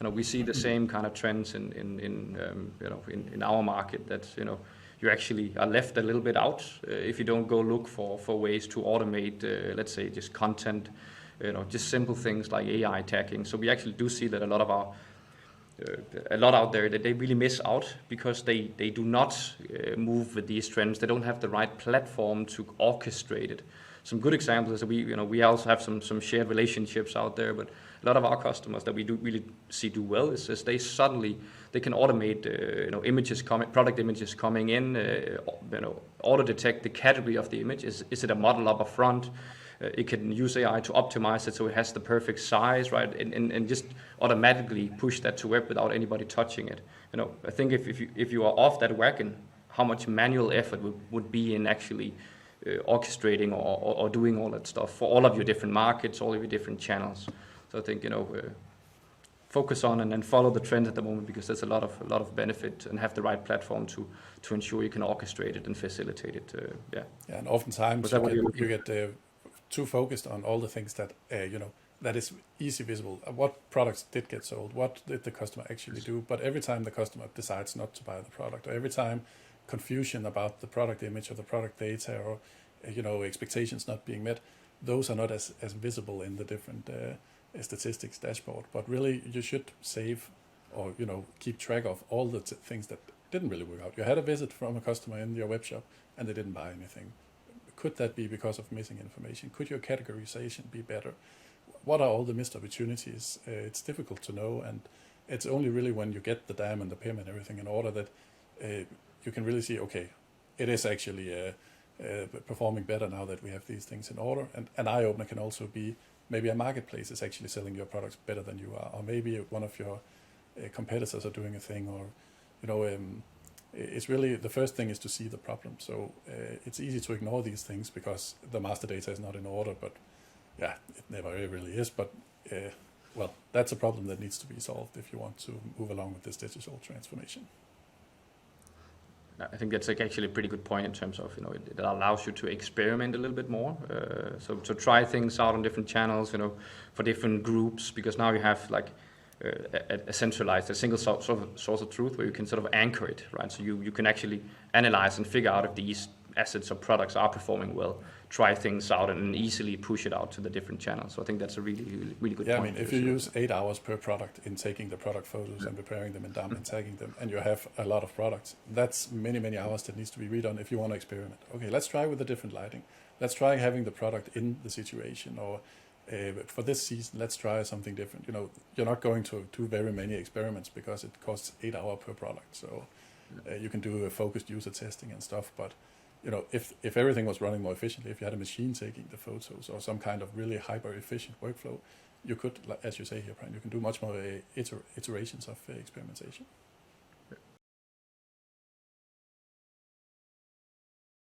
we see the same kind of trends in our market, that you actually are left a little bit out if you don't go look for ways to automate, let's say, just content, just simple things like AI tagging. So we actually do see that a lot out there that they really miss out because they do not move with these trends. They don't have the right platform to orchestrate it. Some good examples is we also have some shared relationships out there, but a lot of our customers that we do really see do well is they can automate product images coming in, auto detect the category of the image. Is it a model up front? It can use AI to optimize it so it has the perfect size, right? And just automatically push that to web without anybody touching it. I think if you are off that wagon, how much manual effort would be in actually orchestrating or doing all that stuff for all of your different markets, all of your different channels. So I think focus on and then follow the trend at the moment, because there's a lot of benefit, and have the right platform to ensure you can orchestrate it and facilitate it. Yeah, and oftentimes you get too focused on all the things that that is easy visible. What products did get sold? What did the customer actually do? But every time the customer decides not to buy the product, or every time confusion about the product image or the product data, or expectations not being met, those are not as visible in the different statistics dashboard. But really, you should save or keep track of all the things that didn't really work out. You had a visit from a customer in your web shop and they didn't buy anything. Could that be because of missing information? Could your categorization be better? What are all the missed opportunities? It's difficult to know, and it's only really when you get the DAM and the PIM and everything in order that you can really see, okay, it is actually performing better now that we have these things in order. And an eye-opener can also be maybe a marketplace is actually selling your products better than you are, or maybe one of your competitors are doing a thing, or it's really, the first thing is to see the problem. So it's easy to ignore these things because the master data is not in order, but yeah, it never really is. But well, that's a problem that needs to be solved if you want to move along with this digital transformation. I think that's actually a pretty good point in terms of, it allows you to experiment a little bit more. So to try things out on different channels, for different groups, because now you have like a centralized, a single source of truth where you can sort of anchor it, right? So you can actually analyze and figure out if these assets or products are performing well, try things out and easily push it out to the different channels. So I think that's a really, really, really good point. Yeah, I mean, if you use 8 hours per product in taking the product photos and preparing them in DAM and tagging them, and you have a lot of products, that's many, many hours that needs to be redone if you want to experiment. Okay, let's try with a different lighting. Let's try having the product in the situation, or for this season, let's try something different. You're not going to do very many experiments because it costs 8 hours per product. So you can do a focused user testing and stuff, but if everything was running more efficiently, if you had a machine taking the photos or some kind of really hyper efficient workflow, you could, as you say here, Brian, you can do much more iterations of experimentation.